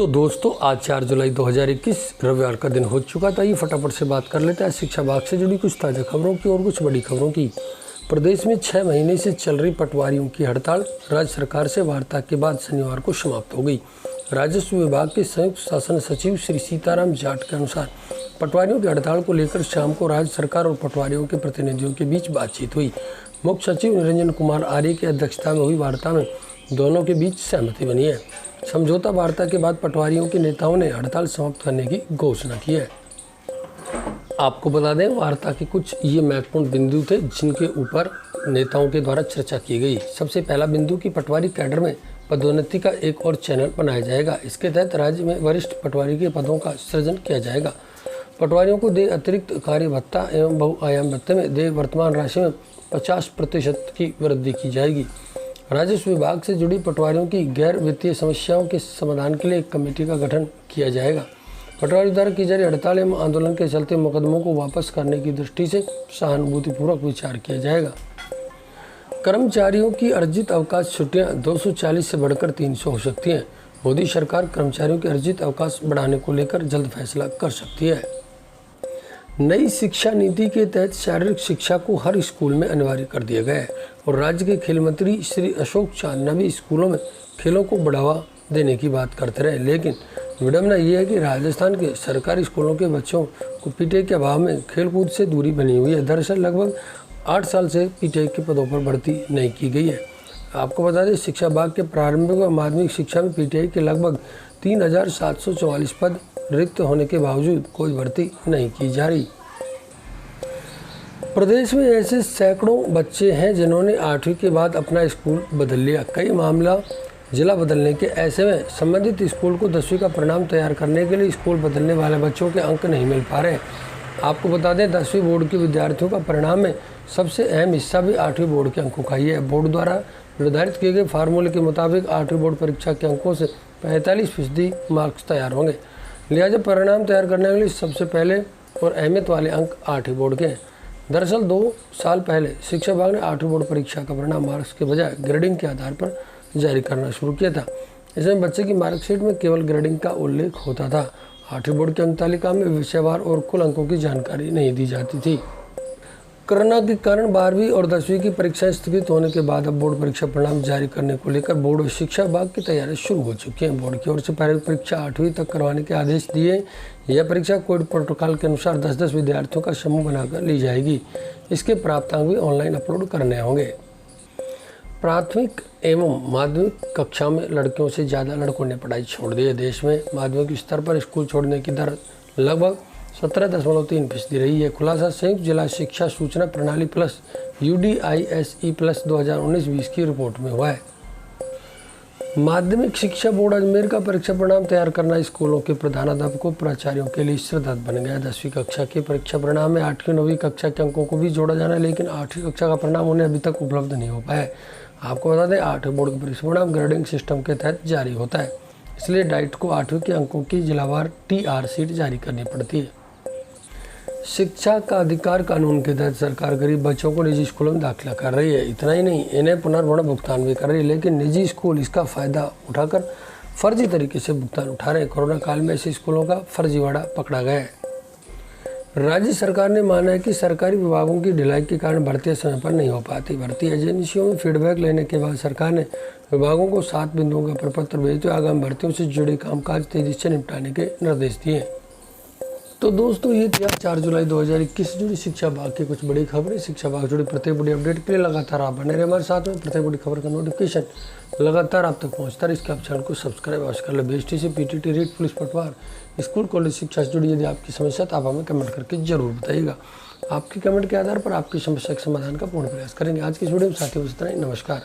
तो दोस्तों आज 4 जुलाई 2021 रविवार का दिन हो चुका था। ये फटाफट से बात कर लेते हैं शिक्षा विभाग से जुड़ी कुछ ताज़ा खबरों की और कुछ बड़ी खबरों की। प्रदेश में 6 महीने से चल रही पटवारियों की हड़ताल राज्य सरकार से वार्ता के बाद शनिवार को समाप्त हो गई। राजस्व विभाग के संयुक्त शासन सचिव श्री सीताराम जाट के अनुसार पटवारियों की हड़ताल को लेकर शाम को राज्य सरकार और पटवारियों के प्रतिनिधियों के बीच बातचीत हुई। मुख्य सचिव निरंजन कुमार आर्य की अध्यक्षता में हुई वार्ता में दोनों के बीच सहमति बनी है। समझौता वार्ता के बाद पटवारियों के नेताओं ने हड़ताल समाप्त करने की घोषणा की है। आपको बता दें, वार्ता के कुछ ये महत्वपूर्ण बिंदु थे जिनके ऊपर नेताओं के द्वारा चर्चा की गई। सबसे पहला बिंदु कि पटवारी कैडर में पदोन्नति का एक और चैनल बनाया जाएगा। इसके तहत राज्य में वरिष्ठ पटवारी के पदों का सृजन किया जाएगा। पटवारियों को देय अतिरिक्त कार्य भत्ता एवं बहुआयाम भत्ते में देय वर्तमान राशि में 50% की वृद्धि की जाएगी। राजस्व विभाग से जुड़ी पटवारियों की गैर वित्तीय समस्याओं के समाधान के लिए एक कमेटी का गठन किया जाएगा। पटवारी द्वारा की जा रही हड़ताल एवं आंदोलन के चलते मुकदमों को वापस करने की दृष्टि से सहानुभूतिपूर्वक विचार किया जाएगा। कर्मचारियों की अर्जित अवकाश छुट्टियां 240 से बढ़कर 300 हो सकती हैं। मोदी सरकार कर्मचारियों के अर्जित अवकाश बढ़ाने को लेकर जल्द फैसला कर सकती है। नई शिक्षा नीति के तहत शारीरिक शिक्षा को हर स्कूल में अनिवार्य कर दिया गया है और राज्य के खेल मंत्री श्री अशोक चांदना भी स्कूलों में खेलों को बढ़ावा देने की बात करते रहे। लेकिन विडंबना ये है कि राजस्थान के सरकारी स्कूलों के बच्चों को पीटीआई के अभाव में खेलकूद से दूरी बनी हुई है। दरअसल लगभग 8 साल से पीटीआई के पदों पर भर्ती नहीं की गई है। आपको बता दें, शिक्षा विभाग के प्रारंभिक व माध्यमिक शिक्षा में पीटीआई के लगभग 3744 पद रिक्त होने के बावजूद कोई भर्ती नहीं की जा रही। प्रदेश में ऐसे सैकड़ों बच्चे हैं जिन्होंने 8वीं के बाद अपना स्कूल बदल लिया। कई मामला जिला बदलने के। ऐसे में संबंधित स्कूल को 10वीं का परिणाम तैयार करने के लिए स्कूल बदलने वाले बच्चों के अंक नहीं मिल पा रहे। आपको बता दें, 10वीं बोर्ड के विद्यार्थियों का परिणाम में सबसे अहम हिस्सा भी 8वीं बोर्ड के अंकों का ही है। बोर्ड द्वारा निर्धारित किए गए फार्मूले के मुताबिक 8वीं बोर्ड परीक्षा के अंकों से 45% मार्क्स तैयार होंगे। लिहाजा परिणाम तैयार करने के लिए सबसे पहले और अहमियत वाले अंक 8वीं बोर्ड के हैं। दरअसल 2 साल पहले शिक्षा विभाग ने 8वीं बोर्ड परीक्षा का परिणाम मार्क्स के बजाय ग्रेडिंग के आधार पर जारी करना शुरू किया था। इसमें बच्चे की मार्कशीट में केवल ग्रेडिंग का उल्लेख होता था। 8वीं बोर्ड की अंक तालिका में विषयवार और कुल अंकों की जानकारी नहीं दी जाती थी। कोरोना के कारण 12वीं और 10वीं की परीक्षाएं स्थगित होने के बाद अब बोर्ड परीक्षा परिणाम जारी करने को लेकर बोर्ड और शिक्षा विभाग की तैयारी शुरू हो चुकी है। बोर्ड की ओर से पहले परीक्षा 8वीं तक करवाने के आदेश दिए। यह परीक्षा कोविड प्रोटोकॉल के अनुसार 10-10 विद्यार्थियों का समूह बनाकर ली जाएगी। इसके प्राप्तांक भी ऑनलाइन अपलोड करने होंगे। प्राथमिक एवं माध्यमिक कक्षा में लड़कियों से ज़्यादा लड़कों ने पढ़ाई छोड़ दी है। देश में माध्यमिक स्तर पर स्कूल छोड़ने की दर लगभग 17.3% रही है। खुलासा संयुक्त जिला शिक्षा सूचना प्रणाली प्लस UDISE प्लस 2019-20 की रिपोर्ट में हुआ है। माध्यमिक शिक्षा बोर्ड अजमेर का परीक्षा परिणाम तैयार करना स्कूलों के प्रधानाध्यापकों प्राचार्यों के लिए श्रद्धार्थ बन गया। 10वीं कक्षा के परीक्षा परिणाम में 8वीं 9वीं कक्षा के अंकों को भी जोड़ा जाना है, लेकिन 8वीं कक्षा का परिणाम उन्हें अभी तक उपलब्ध नहीं हो पाया है। आपको बता दें, 8वीं बोर्ड का परीक्षा परिणाम ग्रेडिंग सिस्टम के तहत जारी होता है, इसलिए डाइट को 8वीं के अंकों की जिलावार TR शीट जारी करनी पड़ती है। शिक्षा का अधिकार कानून के तहत सरकार गरीब बच्चों को निजी स्कूलों में दाखिला कर रही है। इतना ही नहीं, इन्हें पुनर्भरण भुगतान भी कर रही है, लेकिन निजी स्कूल इसका फ़ायदा उठाकर फर्जी तरीके से भुगतान उठा रहे हैं। कोरोना काल में ऐसे स्कूलों का फर्जीवाड़ा पकड़ा गया है। राज्य सरकार ने माना है कि सरकारी विभागों की ढिलाई के कारण भर्तियां समय पर नहीं हो पाती। भर्ती एजेंसियों में फीडबैक लेने के बाद सरकार ने विभागों को 7 बिंदुओं का प्रपत्र भेजते हुए आगामी भर्तियों से जुड़े कामकाज तेजी से निपटाने के निर्देश दिए। तो दोस्तों, ये थी 4 जुलाई 2021 जुड़ी शिक्षा विभाग की कुछ बड़ी खबरें। शिक्षा विभाग जुड़ी प्रत्येक बड़ी अपडेट के लिए लगातार आप बने रहे हमारे साथ में। प्रत्येक बड़ी खबर का नोटिफिकेशन लगातार आप तक पहुंचता है। इसके आप चैनल को सब्सक्राइब अवश्य कर ले। BST से PTT रीट पुलिस पटवार स्कूल कॉलेज शिक्षा से जुड़ी यदि आपकी समस्या तो आप हमें कमेंट करके जरूर बताइएगा। आपके कमेंट के आधार पर आपकी समस्या के समाधान का पूर्ण प्रयास करेंगे। आज की इस वीडियो में साथियों बस इतना ही। नमस्कार।